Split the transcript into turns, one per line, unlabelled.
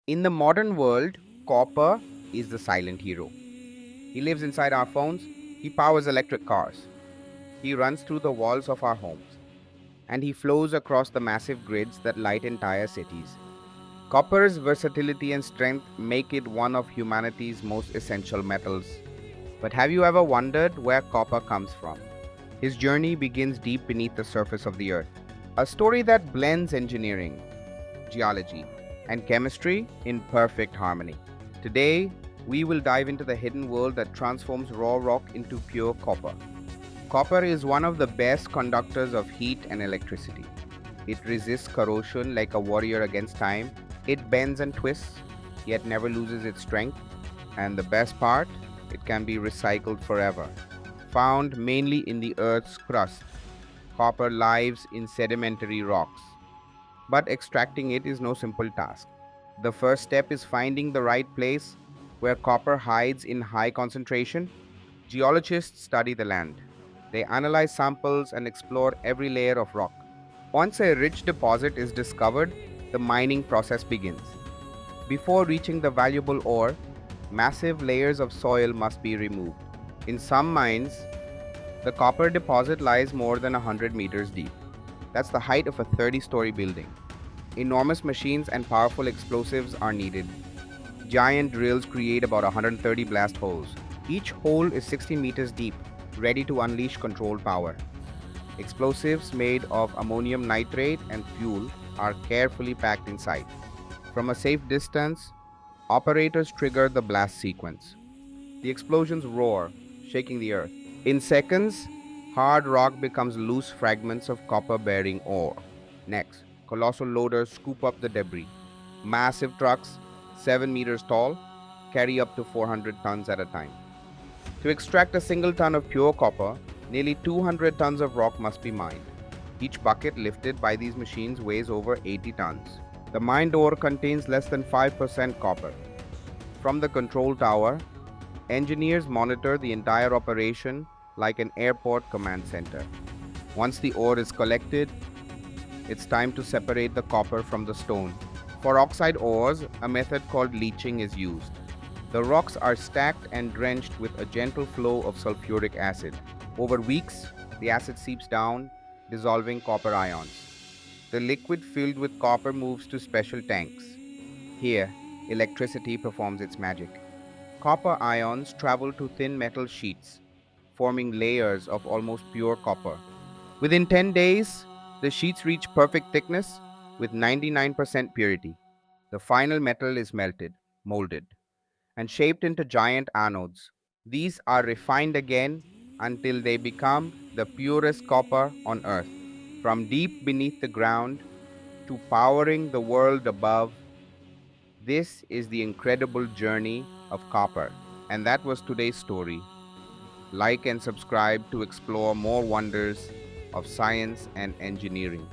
In the modern world, copper is the silent hero. He lives inside our phones, he powers electric cars, he runs through the walls of our homes, and he flows across the massive grids that light entire cities. Copper's versatility and strength make it one of humanity's most essential metals. But have you ever wondered where copper comes from? His journey begins deep beneath the surface of the earth. A story that blends engineering, geology, and chemistry in perfect harmony. Today, we will dive into the hidden world that transforms raw rock into pure copper. Copper is one of the best conductors of heat and electricity. It resists corrosion like a warrior against time. It bends and twists, yet never loses its strength. And the best part, it can be recycled forever. Found mainly in the Earth's crust, copper lives in sedimentary rocks. But extracting it is no simple task. The first step is finding the right place where copper hides in high concentration. Geologists study the land. They analyze samples and explore every layer of rock. Once a rich deposit is discovered, the mining process begins. Before reaching the valuable ore, massive layers of soil must be removed. In some mines, the copper deposit lies more than 100 meters deep. That's the height of a 30-story building. Enormous machines and powerful explosives are needed. Giant drills create about 130 blast holes. Each hole is 60 meters deep, ready to unleash controlled power. Explosives made of ammonium nitrate and fuel are carefully packed inside. From a safe distance, operators trigger the blast sequence. The explosions roar, shaking the earth. In seconds, hard rock becomes loose fragments of copper bearing ore. Next, colossal loaders scoop up the debris. Massive trucks, 7 meters tall, carry up to 400 tons at a time. To extract a single ton of pure copper, nearly 200 tons of rock must be mined. Each bucket lifted by these machines weighs over 80 tons. The mined ore contains less than 5% copper. From the control tower, engineers monitor the entire operation like an airport command center. Once the ore is collected, it's time to separate the copper from the stone. For oxide ores, a method called leaching is used. The rocks are stacked and drenched with a gentle flow of sulfuric acid. Over weeks, the acid seeps down, dissolving copper ions. The liquid filled with copper moves to special tanks. Here, electricity performs its magic. Copper ions travel to thin metal sheets, forming layers of almost pure copper. Within 10 days, the sheets reach perfect thickness with 99% purity. The final metal is melted, molded, and shaped into giant anodes. These are refined again until they become the purest copper on Earth. From deep beneath the ground to powering the world above, this is the incredible journey of copper. And that was today's story. Like and subscribe to explore more wonders of science and engineering.